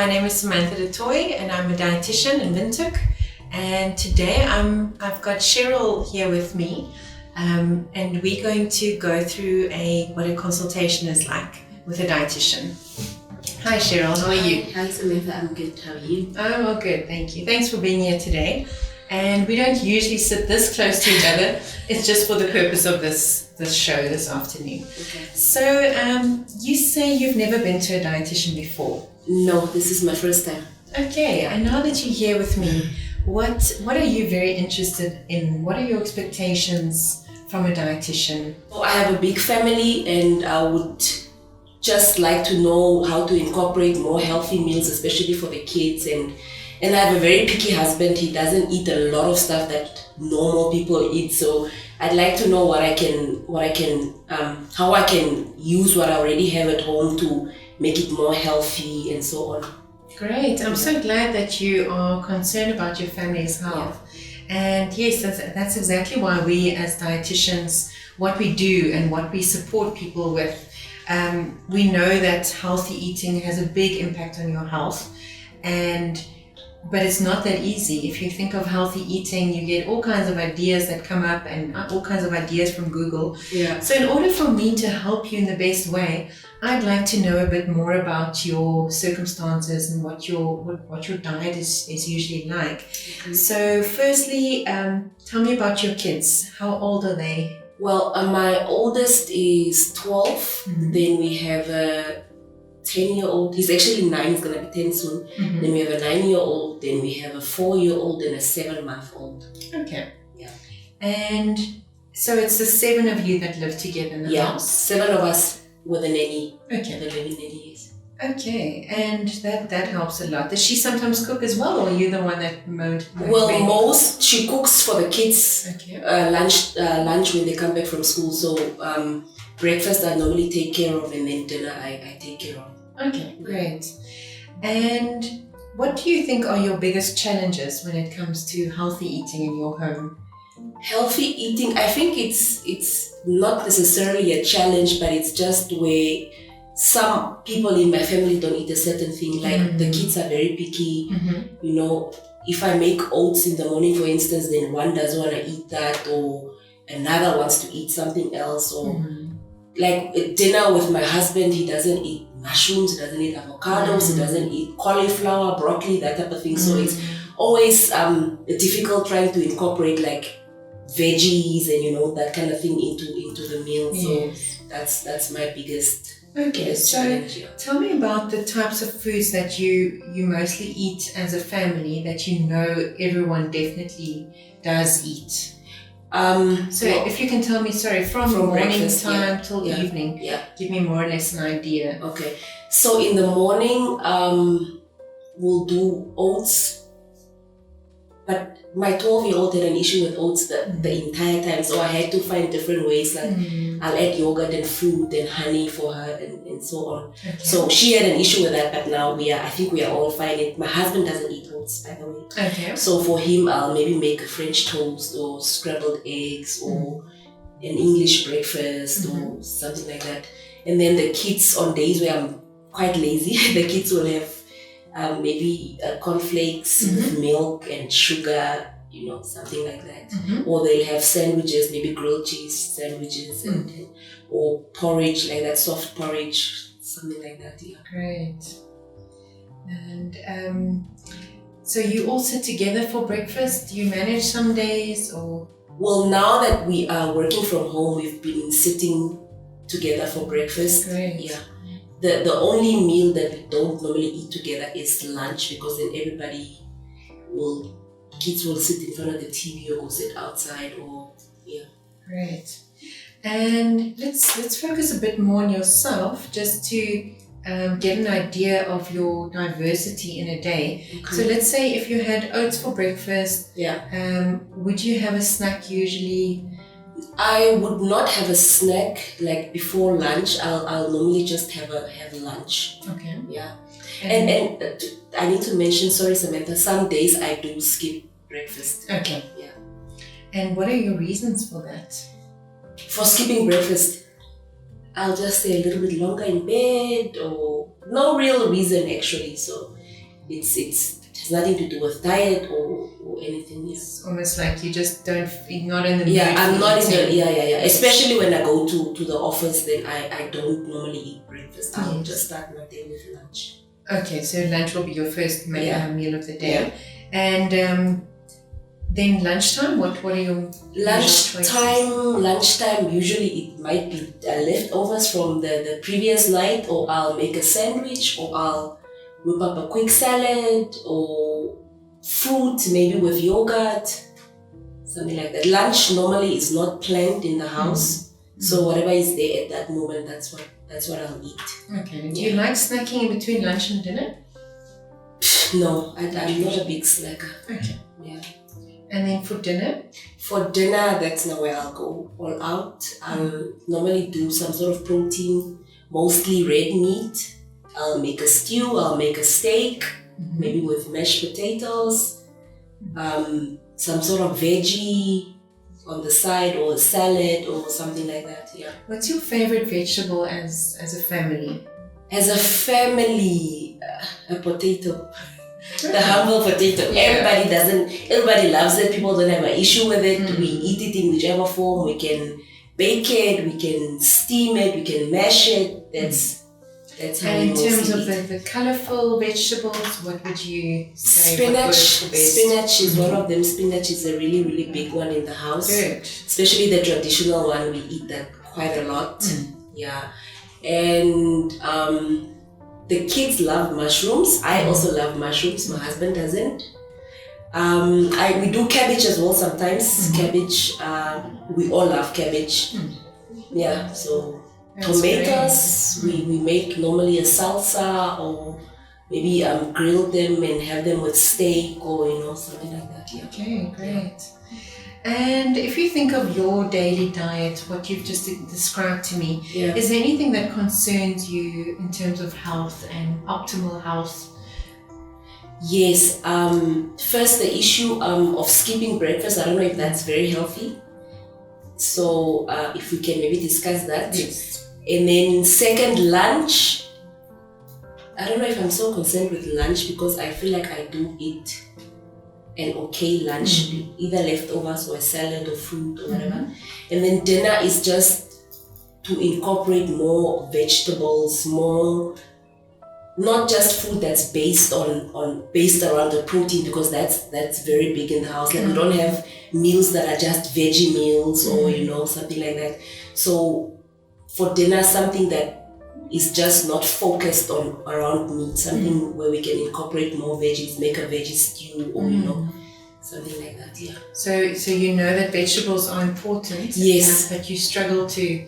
my name is Samantha du Toit and I'm a dietitian in Windhoek. And today I've got Cherol here with me, and we're going to go through what a consultation is like with a dietitian. Hi Cherol, how are you? Hi Samantha, I'm good. How are you? I'm all good, thank you. Thanks for being here today. And we don't usually sit this close to each other. It's just for the purpose of this show this afternoon. Okay. So you say you've never been to a dietitian before? No, this is my first time. Okay, and now that you're here with me, what are you very interested in? What are your expectations from a dietitian? I have a big family and I would just like to know how to incorporate more healthy meals, especially for the kids. And I have a very picky husband. He doesn't eat a lot of stuff that normal people eat. So I'd like to know how I can use what I already have at home to make it more healthy and so on. Great. I'm so glad that you are concerned about your family's health. Yeah. And yes, that's exactly why we as dietitians, what we do and what we support people with, we know that healthy eating has a big impact on your health. But it's not that easy. If you think of healthy eating, you get all kinds of ideas that come up and all kinds of ideas from Google. Yeah. So in order for me to help you in the best way, I'd like to know a bit more about your circumstances and what your diet is usually like. Mm-hmm. So firstly, tell me about your kids. How old are they? Well, my oldest is 12. Mm-hmm. Then we have a 10-year-old. He's actually 9. He's going to be 10 soon. Mm-hmm. Then we have a 9-year-old. Then we have a 4-year-old and a 7-month-old. Okay. Yeah. And so it's the 7 of you that live together in the house? 7 of us with a nanny. Okay. The living nanny, yes. Okay, and that helps a lot. Does she sometimes cook as well, or are you the one that most she cooks for the kids. Okay. Lunch when they come back from school. So breakfast I normally take care of, and then dinner I take care of. Okay, great. And what do you think are your biggest challenges when it comes to healthy eating in your home? Healthy eating, I think it's not necessarily a challenge, but it's just where some people in my family don't eat a certain thing. Like the kids are very picky. Mm-hmm. You know, if I make oats in the morning, for instance, then one doesn't want to eat that, or another wants to eat something else. Or like at dinner with my husband, he doesn't eat mushrooms, he doesn't eat avocados, he doesn't eat cauliflower, broccoli, that type of thing. So it's always difficult trying to incorporate like veggies and that kind of thing into the meal. Yes. So that's my biggest challenge. Yeah. Tell me about the types of foods that you mostly eat as a family that you know everyone definitely does eat. If you can tell me, from morning time till evening, give me more or less an idea. Okay. So in the morning, we'll do oats. But my 12-year-old had an issue with oats the entire time, so I had to find different ways. Like I'll add yogurt and fruit and honey for her and so on. Okay. So she had an issue with that, but now I think we are all fine. My husband doesn't eat oats, by the way. Okay. So for him, I'll maybe make a French toast or scrambled eggs or an English breakfast or something like that. And then the kids, on days where I'm quite lazy, the kids will have maybe cornflakes with milk and sugar, something like that. Or they'll have sandwiches, maybe grilled cheese sandwiches or porridge, like that soft porridge, something like that. Yeah. Great. And so you all sit together for breakfast? Do you manage some days or? Well, now that we are working from home, we've been sitting together for breakfast. Great. Yeah. The only meal that we don't normally eat together is lunch, because then kids will sit in front of the TV or go sit outside Great. And let's focus a bit more on yourself, just to get an idea of your diversity in a day. Okay. So let's say if you had oats for breakfast, would you have a snack usually? I would not have a snack like before lunch. I'll normally just have lunch. Okay. Yeah. And I need to mention, sorry Samantha, some days I do skip breakfast. Okay. Yeah. And what are your reasons for that? For skipping breakfast, I'll just stay a little bit longer in bed, or no real reason actually. So it has nothing to do with diet or anything. Yeah. It's almost like you just you're not in the mood. Yeah, I'm not in the, eating. Especially when I go to the office, then I don't normally eat breakfast. I'll just start my day with lunch. Okay, so lunch will be your first meal of the day. Yeah. And then lunchtime, what are your Lunchtime, usually it might be leftovers from the previous night, or I'll make a sandwich, or I'll whip up a quick salad, or fruit, maybe with yogurt, something like that. Lunch normally is not planned in the house, so whatever is there at that moment, that's what I'll eat. Okay. Do you like snacking in between lunch and dinner? No, I'm not a big snacker. Okay. Yeah. And then for dinner? For dinner, that's now where I'll go all out. I'll normally do some sort of protein, mostly red meat. I'll make a stew, I'll make a steak, maybe with mashed potatoes, some sort of veggie on the side, or a salad or something like that. Yeah. What's your favorite vegetable as a family? As a family, a potato. The humble potato. Yeah. Everybody loves it. People don't have an issue with it. We eat it in whichever form. We can bake it, we can steam it, we can mash it. That's how and in terms eat. of the colourful vegetables, what would you say? Spinach is one of them. Spinach is a really, really big one in the house. Good. Especially the traditional one, we eat that quite a lot. Yeah. And the kids love mushrooms. I also love mushrooms. My husband doesn't. We do cabbage as well sometimes. Cabbage, we all love cabbage. Yeah, so that's tomatoes, we make normally a salsa, or maybe grill them and have them with steak, or something like that. Yeah. Okay, great. And if you think of your daily diet, what you've just described to me, is there anything that concerns you in terms of health and optimal health? Yes. First, the issue of skipping breakfast. I don't know if that's very healthy. So if we can maybe discuss that. Yes. And then second, lunch. I don't know if I'm so concerned with lunch, because I feel like I do eat an okay lunch, either leftovers or a salad or fruit or whatever. And then dinner is just to incorporate more vegetables, more, not just food that's based around the protein, because that's very big in the house. Like we don't have meals that are just veggie meals or something like that. So for dinner, something that is just not focused around meat, something where we can incorporate more veggies, make a veggie stew, or something like that. Yeah. So you know that vegetables are important. Yes. But you struggle to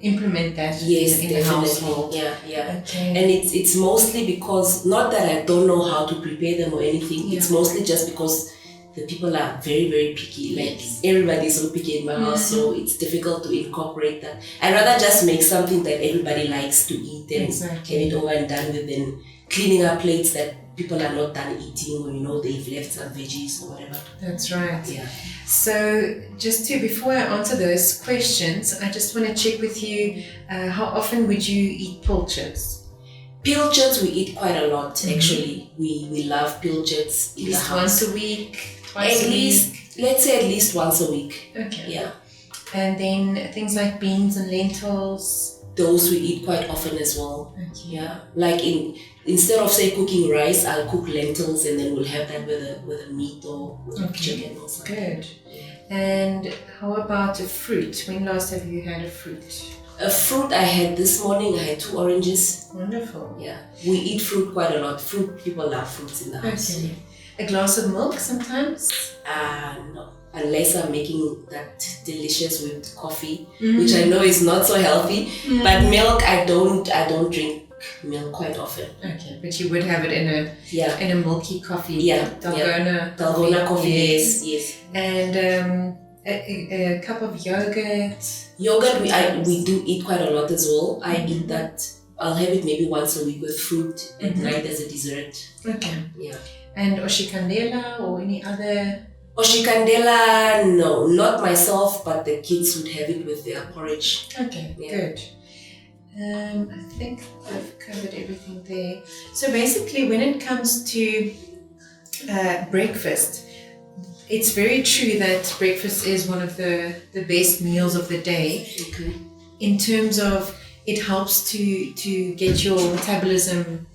implement that in the household. Yeah. Okay. And it's mostly because, not that I don't know how to prepare them or anything. It's mostly just because the people are very, very picky. Like everybody's so picky in my house, so it's difficult to incorporate that. I'd rather just make something that everybody likes to eat and get it over and done with, than cleaning up plates that people are not done eating, or they've left some veggies or whatever. That's right. Yeah. So before I answer those questions, I just want to check with you, how often would you eat pilchards? Pilchards we eat quite a lot, actually. We love pilchards in the house. Once a week? Twice a week? Let's say at least once a week. Okay. Yeah. And then things like beans and lentils? Those we eat quite often as well. Okay. Yeah. Like instead of say cooking rice, I'll cook lentils, and then we'll have that with a meat or with chicken or something. Good. And how about a fruit? When last have you had a fruit? A fruit I had this morning. I had 2 oranges. Wonderful. Yeah. We eat fruit quite a lot. People love fruits in the house. Okay. A glass of milk sometimes? No. Unless I'm making that delicious whipped coffee, which I know is not so healthy. But milk, I don't drink milk quite often. Okay, but you would have it in a milky coffee. Yeah. Dalgona coffee. Yes. And a cup of yogurt. Yogurt we do eat quite a lot as well. I eat that. I'll have it maybe once a week with fruit at night as a dessert. Okay. Yeah. And oshikandela or any other? Oshikandela, no, not myself, but the kids would have it with their porridge. Okay, good. I think I've covered everything there. So basically, when it comes to breakfast, it's very true that breakfast is one of the best meals of the day. Okay. In terms of it helps to get your metabolism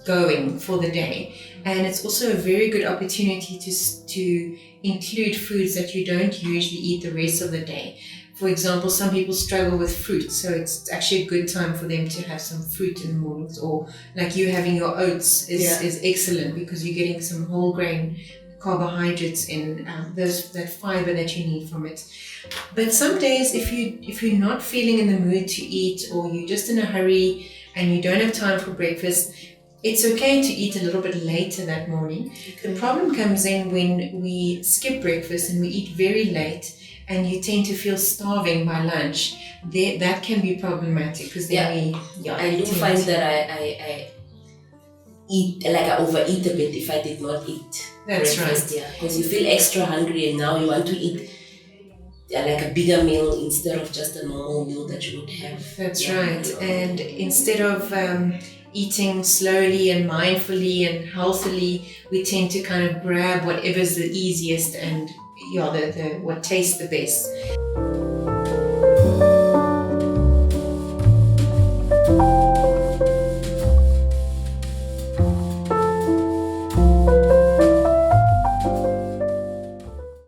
going for the day, and it's also a very good opportunity to include foods that you don't usually eat the rest of the day. For example, some people struggle with fruit, so it's actually a good time for them to have some fruit in the mornings, or like you having your oats is excellent because you're getting some whole grain carbohydrates in that fiber that you need from it. But some days, if you're not feeling in the mood to eat, or you're just in a hurry and you don't have time for breakfast, it's okay to eat a little bit later that morning. The problem comes in when we skip breakfast and we eat very late, and you tend to feel starving by lunch. That can be problematic because then I do find that I eat, like I overeat a bit if I did not eat breakfast. Yeah, because you feel extra hungry and now you want to eat like a bigger meal instead of just a normal meal that you would have. That's right. And instead of eating slowly and mindfully and healthily, we tend to kind of grab whatever's the easiest and the what tastes the best.